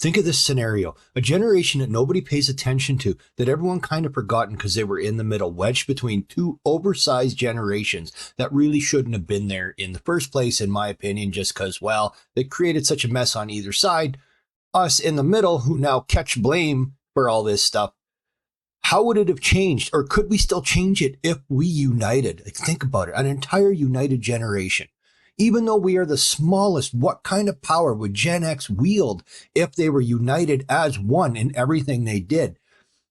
Think of this scenario, a generation that nobody pays attention to, that everyone kind of forgotten because they were in the middle, wedged between two oversized generations that really shouldn't have been there in the first place, in my opinion, just because, well, they created such a mess on either side. Us in the middle who now catch blame for all this stuff. How would it have changed, or could we still change it if we united? Like, think about it, an entire united generation. Even though we are the smallest, what kind of power would Gen X wield if they were united as one in everything they did?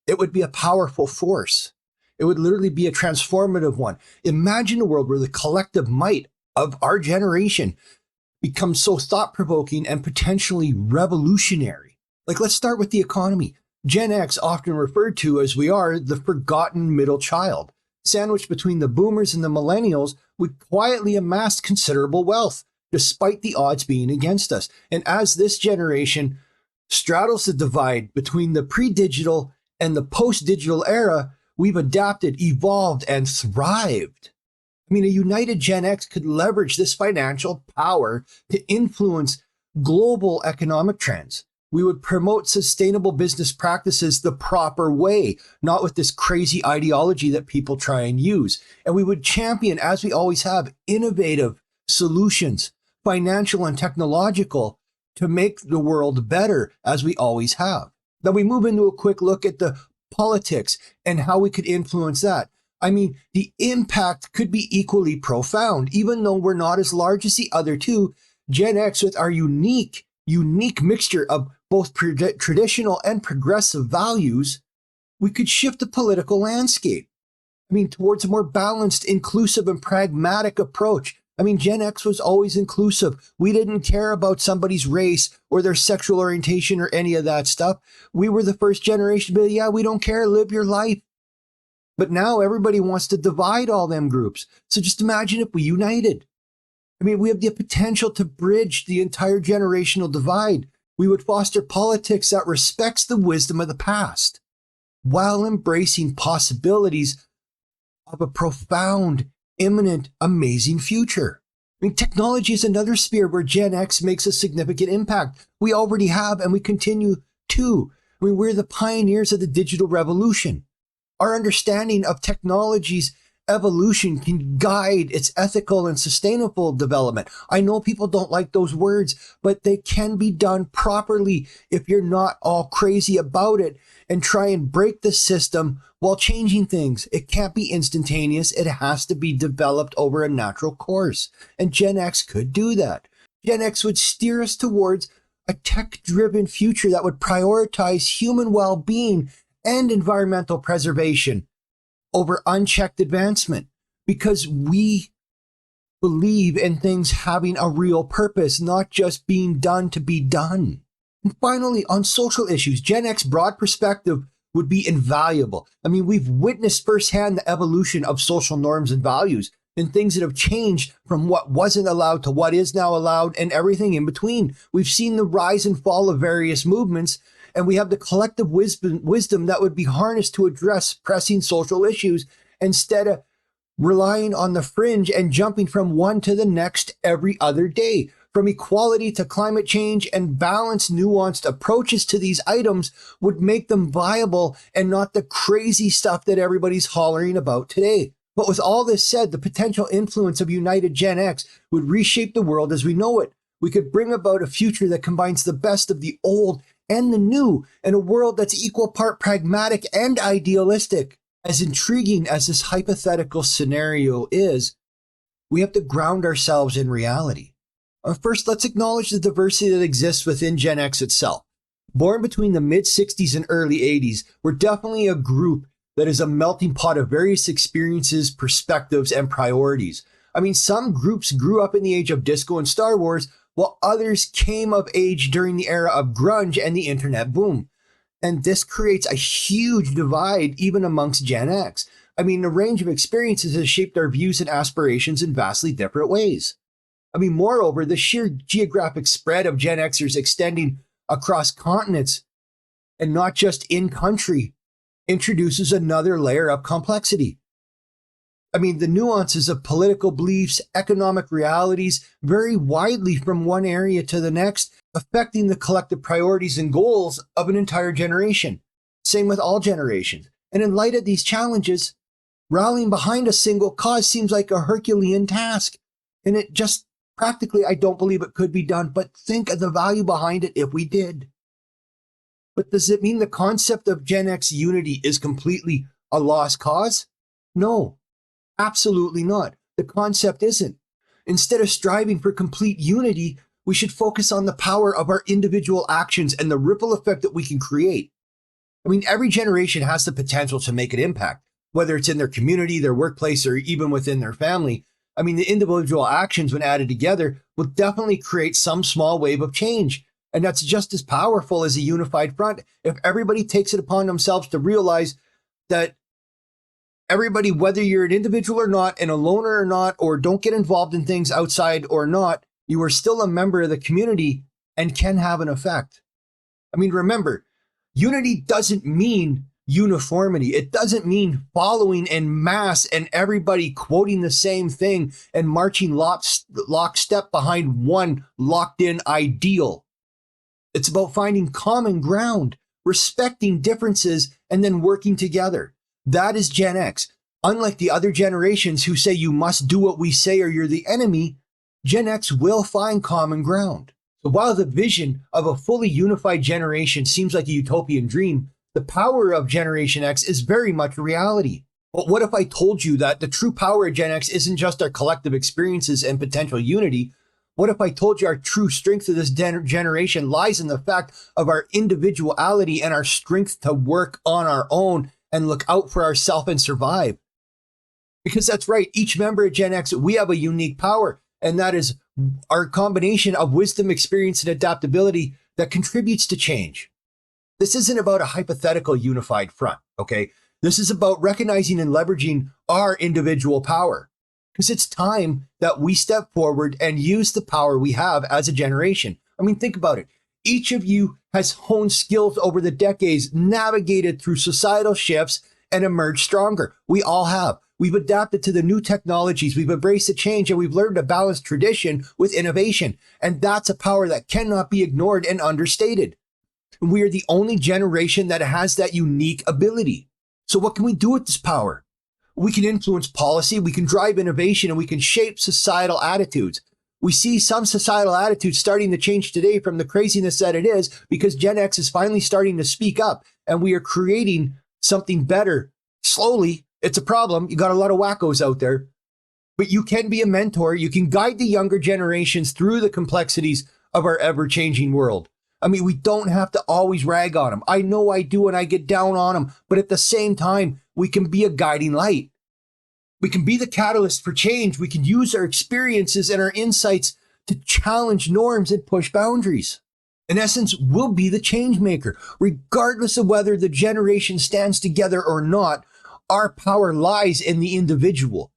It would be a powerful force. It would literally be a transformative one. Imagine a world where the collective might of our generation becomes so thought-provoking and potentially revolutionary. Like, let's start with the economy. Gen X, often referred to as we are the forgotten middle child. Sandwiched between the boomers and the millennials, we quietly amassed considerable wealth, despite the odds being against us. And as this generation straddles the divide between the pre-digital and the post-digital era, we've adapted, evolved, and thrived. I mean, a united Gen X could leverage this financial power to influence global economic trends. We would promote sustainable business practices the proper way, not with this crazy ideology that people try and use. And we would champion, as we always have, innovative solutions, financial and technological, to make the world better, as we always have. Then we move into a quick look at the politics and how we could influence that. I mean, the impact could be equally profound, even though we're not as large as the other two. Gen X, with our unique mixture of both traditional and progressive values, we could shift the political landscape. I mean, towards a more balanced, inclusive, and pragmatic approach. I mean, Gen X was always inclusive. We didn't care about somebody's race or their sexual orientation or any of that stuff. We were the first generation to be, yeah, we don't care, live your life. But now everybody wants to divide all them groups. So just imagine if we united. I mean, we have the potential to bridge the entire generational divide. We would foster politics that respects the wisdom of the past while embracing possibilities of a profound, imminent, amazing future. I mean, technology is another sphere where Gen X makes a significant impact. We already have, and we continue to. I mean, we're the pioneers of the digital revolution. Our understanding of technology's evolution can guide its ethical and sustainable development. I know people don't like those words, but they can be done properly if you're not all crazy about it and try and break the system while changing things. It can't be instantaneous. It has to be developed over a natural course. And Gen X could do that. Gen X would steer us towards a tech-driven future that would prioritize human well-being and environmental preservation over unchecked advancement, because we believe in things having a real purpose, not just being done to be done. And finally, on social issues, Gen X broad perspective would be invaluable. I mean, we've witnessed firsthand the evolution of social norms and values and things that have changed from what wasn't allowed to what is now allowed and everything in between. We've seen the rise and fall of various movements, and we have the collective wisdom that would be harnessed to address pressing social issues instead of relying on the fringe and jumping from one to the next every other day. From equality to climate change, and balanced, nuanced approaches to these items would make them viable and not the crazy stuff that everybody's hollering about today. But with all this said, the potential influence of United Gen X would reshape the world as we know it. We could bring about a future that combines the best of the old and the new, in a world that's equal part pragmatic and idealistic. As intriguing as this hypothetical scenario is, we have to ground ourselves in reality. First, let's acknowledge the diversity that exists within Gen X itself. Born between the mid-60s and early 80s, we're definitely a group that is a melting pot of various experiences, perspectives, and priorities. I mean, some groups grew up in the age of disco and Star Wars, while others came of age during the era of grunge and the internet boom. And this creates a huge divide even amongst Gen X. I mean, the range of experiences has shaped our views and aspirations in vastly different ways. I mean, moreover, the sheer geographic spread of Gen Xers extending across continents and not just in country introduces another layer of complexity. I mean, the nuances of political beliefs, economic realities vary widely from one area to the next, affecting the collective priorities and goals of an entire generation. Same with all generations. And in light of these challenges, rallying behind a single cause seems like a Herculean task. And it just practically, I don't believe it could be done, but think of the value behind it if we did. But does it mean the concept of Gen X unity is completely a lost cause? No, absolutely not. The concept isn't. Instead of striving for complete unity, we should focus on the power of our individual actions and the ripple effect that we can create. I mean, every generation has the potential to make an impact, whether it's in their community, their workplace, or even within their family. I mean, the individual actions, when added together, will definitely create some small wave of change. And that's just as powerful as a unified front. If everybody takes it upon themselves to realize that everybody, whether you're an individual or not, and a loner or not, or don't get involved in things outside or not, you are still a member of the community and can have an effect. I mean, remember, unity doesn't mean uniformity. It doesn't mean following en masse and everybody quoting the same thing and marching lockstep behind one locked-in ideal. It's about finding common ground, respecting differences, and then working together. That is Gen X. Unlike the other generations who say you must do what we say or you're the enemy, Gen X will find common ground. So while the vision of a fully unified generation seems like a utopian dream, the power of Generation X is very much a reality. But what if I told you that the true power of Gen X isn't just our collective experiences and potential unity? What if I told you our true strength of this generation lies in the fact of our individuality and our strength to work on our own and look out for ourselves and survive? Because that's right, each member of Gen X, we have a unique power, and that is our combination of wisdom, experience, and adaptability that contributes to change. This isn't about a hypothetical unified front, okay? This is about recognizing and leveraging our individual power. Because it's time that we step forward and use the power we have as a generation. I mean, think about it. Each of you has honed skills over the decades, navigated through societal shifts, and emerged stronger. We all have. We've adapted to the new technologies, we've embraced the change, and we've learned to balance tradition with innovation. And that's a power that cannot be ignored and understated. We are the only generation that has that unique ability. So what can we do with this power? We can influence policy, we can drive innovation, and we can shape societal attitudes. We see some societal attitudes starting to change today from the craziness that it is because Gen X is finally starting to speak up, and we are creating something better. Slowly, it's a problem. You got a lot of wackos out there, but you can be a mentor. You can guide the younger generations through the complexities of our ever-changing world. I mean, we don't have to always rag on them. I know I do, and I get down on them, but at the same time, we can be a guiding light. We can be the catalyst for change. We can use our experiences and our insights to challenge norms and push boundaries. In essence, we'll be the change maker. Regardless of whether the generation stands together or not, our power lies in the individual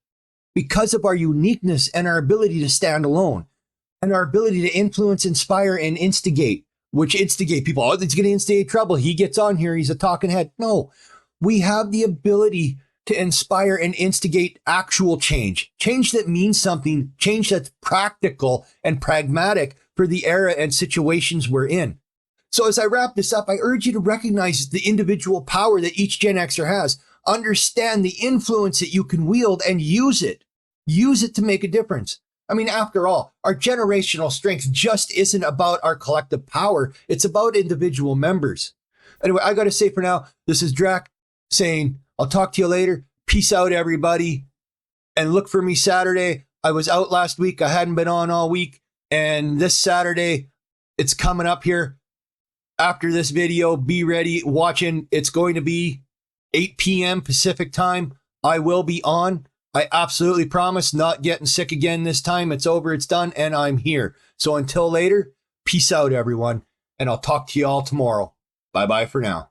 because of our uniqueness and our ability to stand alone and our ability to influence, inspire, and instigate, which instigate people. Oh, it's going to instigate trouble. He gets on here. He's a talking head. No, we have the ability to inspire and instigate actual change, change that means something, change that's practical and pragmatic for the era and situations we're in. So as I wrap this up, I urge you to recognize the individual power that each Gen Xer has, understand the influence that you can wield and use it to make a difference. I mean, after all, our generational strength just isn't about our collective power. It's about individual members. Anyway, I got to say for now, this is Drac saying, I'll talk to you later. Peace out, everybody. And look for me Saturday. I was out last week. I hadn't been on all week. And this Saturday, it's coming up here. After this video, be ready, watching. It's going to be 8 p.m. Pacific time. I will be on. I absolutely promise, not getting sick again this time. It's over, it's done, and I'm here. So until later, peace out, everyone. And I'll talk to you all tomorrow. Bye-bye for now.